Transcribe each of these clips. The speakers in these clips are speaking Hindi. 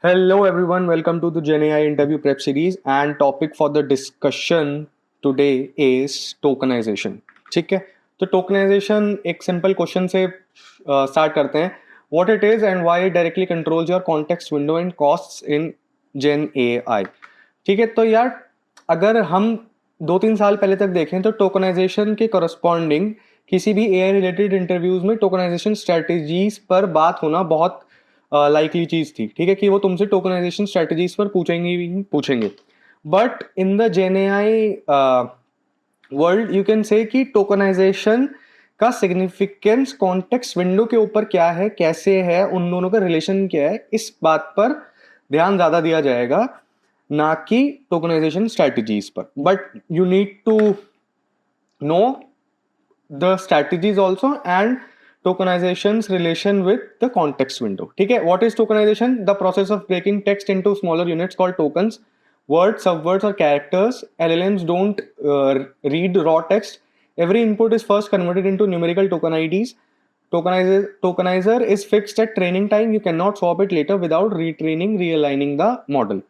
Hello everyone, welcome to the Gen AI interview prep series and topic for the discussion today is tokenization. ठीक है, तो tokenization एक simple question से start करते हैं. What it is and why it directly controls your context window and costs in Gen AI. ठीक है, तो यार अगर हम 2-3 साल पहले तक देखें तो टोकनाइजेशन के करस्पॉन्डिंग किसी भी एआई रिलेटेड इंटरव्यूज में टोकनाइजेशन स्ट्रेटजीज पर बात होना बहुत लाइकली चीज थी. ठीक है, कि वो तुमसे टोकनाइजेशन स्ट्रेटजीज पर पूछेंगे ही पूछेंगे. But in the Gen AI world you can say कि टोकनाइजेशन का सिग्निफिकेंस कॉन्टेक्स्ट विंडो के ऊपर क्या है, कैसे है, उन दोनों का रिलेशन क्या है, इस बात पर ध्यान ज्यादा दिया जाएगा, ना कि टोकनाइजेशन स्ट्रेटजीज पर. But you need to know the strategies also and tokenization's relation with the context window. ठीक है, what is tokenization? The process of breaking text into smaller units called tokens, words, subwords or characters. LLMs don't read raw text. Every input is first converted into numerical token IDs. Tokenizer is fixed at training time. You cannot swap it later without retraining, realigning the model.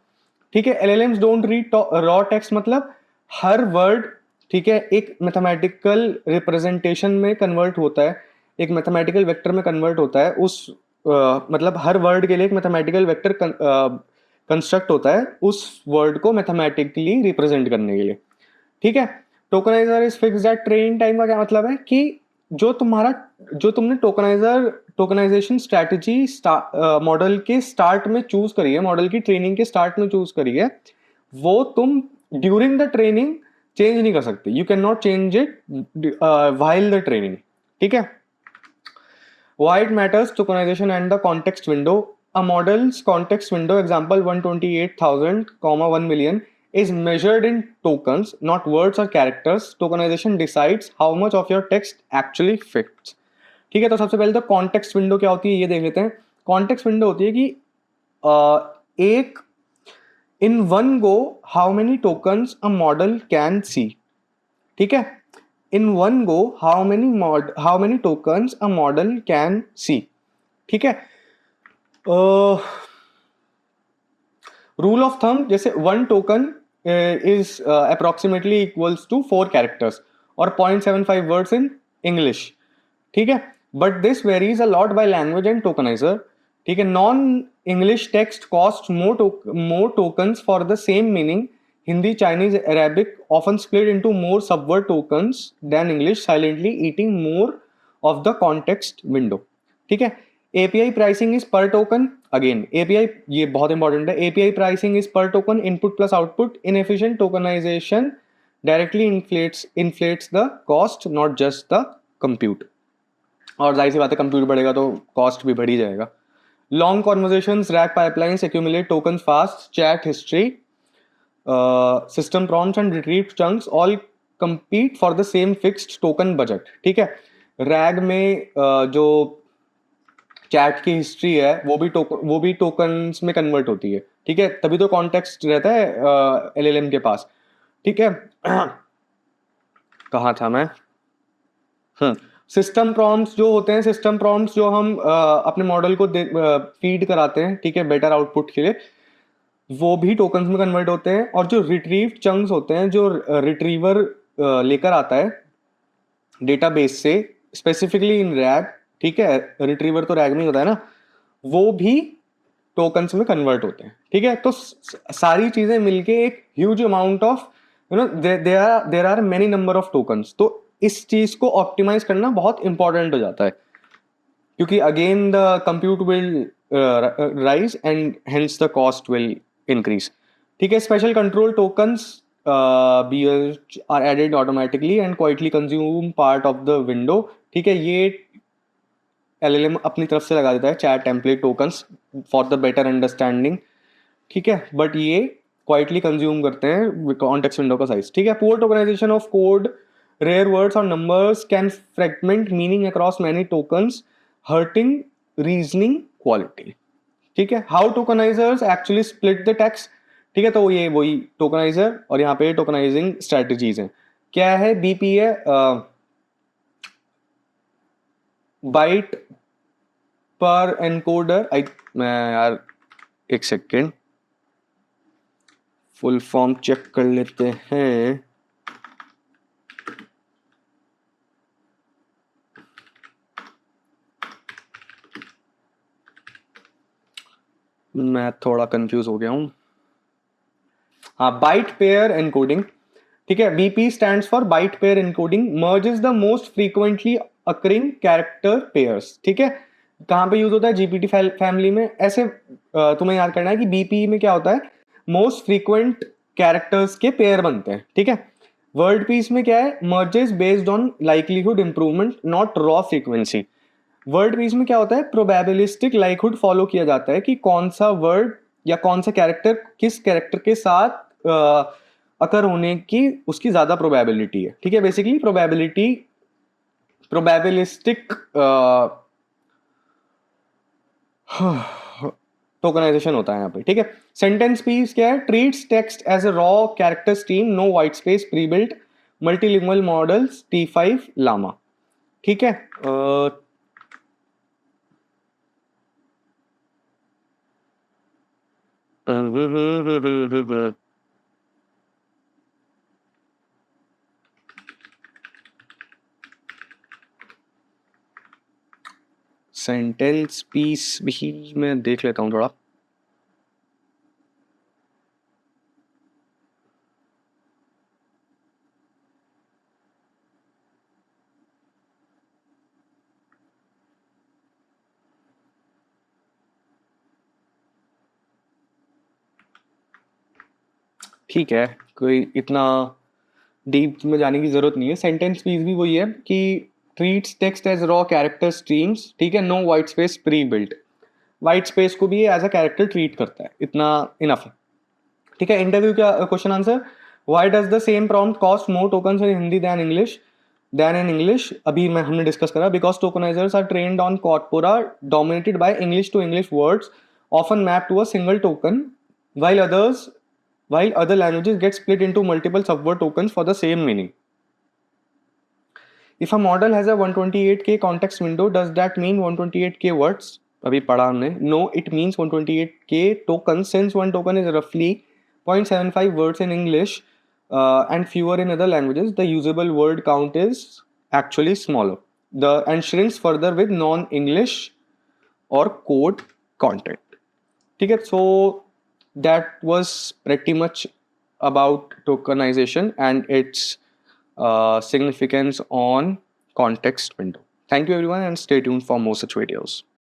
ठीक है, LLMs don't read raw text मतलब हर वर्ड, ठीक है, एक मैथमेटिकल रिप्रेजेंटेशन में कन्वर्ट होता है, एक मैथमेटिकल वेक्टर में कन्वर्ट होता है. उस मतलब हर वर्ड के लिए एक मैथमेटिकल वेक्टर कंस्ट्रक्ट होता है उस वर्ड को मैथमेटिकली रिप्रेजेंट करने के लिए. ठीक है, tokenizer is fixed at training time का क्या मतलब है कि जो तुमने टोकनाइजेशन स्ट्रैटेजी मॉडल के स्टार्ट में चूज करी है, मॉडल की ट्रेनिंग के स्टार्ट में चूज करी है, वो तुम ड्यूरिंग द ट्रेनिंग चेंज नहीं कर सकते. You can not change it while the training. ठीक है, why it matters, tokenization and the context window. A model's context window, example 128,000 1 million, is measured in tokens, not words or characters. Tokenization decides how much of your text actually fits. ठीक है, तो सबसे पहले तो कॉन्टेक्स्ट विंडो क्या होती है ये देख लेते हैं. कॉन्टेक्स्ट विंडो होती है कि एक in one go how many tokens a model can see. ठीक है, in one go how many tokens a model can see. ठीक है, रूल ऑफ थंब जैसे one token is approximately equals to 4 characters और 0.75 वर्ड्स इन इंग्लिश. ठीक है, but this varies a lot by language and tokenizer. ठीक है, non English text cost more tokens for the same meaning. Hindi, Chinese, Arabic often split into more subword tokens than English, silently eating more of the context window. ठीक है, API pricing is per token. Again, API ये बहुत इंपॉर्टेंट है. API pricing is per token, input plus output. Inefficient tokenization directly inflates the cost, not just the compute. और जाहिर सी बात है, कंप्यूट बढ़ेगा तो कॉस्ट भी बढ़ ही जाएगा. Long conversations, rack pipelines, accumulate tokens fast, chat history, system prompts and retrieved chunks all compete for the same fixed token budget. ठीक है, रैग में जो चैट की हिस्ट्री है वो भी टोकन्स में कन्वर्ट होती है. ठीक है, तभी तो कॉन्टेक्स्ट रहता है एलएलएम के पास. ठीक है, कहाँ था मैं. सिस्टम प्रॉम्प्ट्स जो होते हैं, सिस्टम प्रॉम्प्ट्स जो हम अपने मॉडल को फीड कराते हैं, ठीक है, बेटर आउटपुट के लिए, वो भी टोकन्स में कन्वर्ट होते हैं. और जो रिट्रीव्ड चंक्स होते हैं, जो रिट्रीवर लेकर आता है डेटाबेस से, स्पेसिफिकली इन रैग, ठीक है, रिट्रीवर तो रैग में होता है ना, वो भी टोकन्स में कन्वर्ट होते हैं. ठीक है, तो सारी चीजें मिलके एक huge amount of there are many number of tokens. तो इस चीज को ऑप्टिमाइज करना बहुत इंपॉर्टेंट हो जाता है, क्योंकि again the compute will rise and hence the cost will increase. ठीक है, special control tokens are added automatically and quietly consume part of the window. ठीक है, ये LLM अपनी तरफ से लगा देता है, chat template tokens for the better understanding. ठीक है, बट ये क्वाइटली कंज्यूम करते हैं कॉन्टेक्स्ट विंडो का साइज. ठीक है, poor tokenization of code, rare words और numbers can fragment meaning across many tokens, hurting reasoning quality. ठीक है, how tokenizers actually split the text. ठीक है, तो ये वही टोकनाइजर और यहाँ पे टोकनाइजिंग स्ट्रेटजीज हैं. क्या है, बीपी है, बाइट पर एनकोडर. मैं यार एक सेकेंड, फुल फॉर्म चेक कर लेते हैं। मैं थोड़ा कंफ्यूज हो गया हूँ। हाँ, बाइट पेयर एनकोडिंग, ठीक है। BP stands for byte pair encoding, merges the most frequently occurring character pairs, ठीक है। कहाँ पे यूज होता है? जीपीटी फैमिली में। ऐसे तुम्हें याद करना है कि बीपी में क्या होता है, मोस्ट फ्रीक्वेंट कैरेक्टर्स के पेयर बनते हैं, ठीक है। वर्ड पीस में क्या है, merges based on likelihood improvement, not raw frequency. Word piece में क्या होता है, प्रोबेबिलिस्टिक लाइकहुड फॉलो किया जाता है कि कौन सा वर्ड या कौन सा कैरेक्टर किस कैरेक्टर के साथ अकर होने की उसकी ज्यादा प्रोबेबिलिटी है, ठीक है। बेसिकली प्रोबेबिलिस्टिक टोकनाइजेशन होता है यहाँ पे, ठीक है। सेंटेंस पीस क्या है, treats text as a raw character stream, no white space, pre built multilingual models, T5 Llama, ठीक है। सेंटेंस पीस भी मैं देख लेता हूँ थोड़ा। ठीक है, कोई इतना डीप में जाने की जरूरत नहीं है। सेंटेंस पीस भी वही है कि treats text as raw character streams, ठीक है, no white space, pre built. White space को भी एज अ कैरेक्टर ट्रीट करता है, इतना इनफ है, ठीक है। इंटरव्यू का question answer, why does the same prompt cost more tokens in Hindi than in English? अभी मैं हमने डिस्कस करा, because tokenizers are trained on corpora dominated by English to English words often map to a single token, while others while other languages get split into multiple subword tokens for the same meaning. If a model has a 128k context window, does that mean 128k words? अभी पढ़ा हमने। No, it means 128k tokens, since one token is roughly 0.75 words in English and fewer in other languages. The usable word count is actually smaller. And shrinks further with non-English or code content. ठीक है, so that was pretty much about tokenization and its significance on context window. Thank you everyone and stay tuned for more such videos.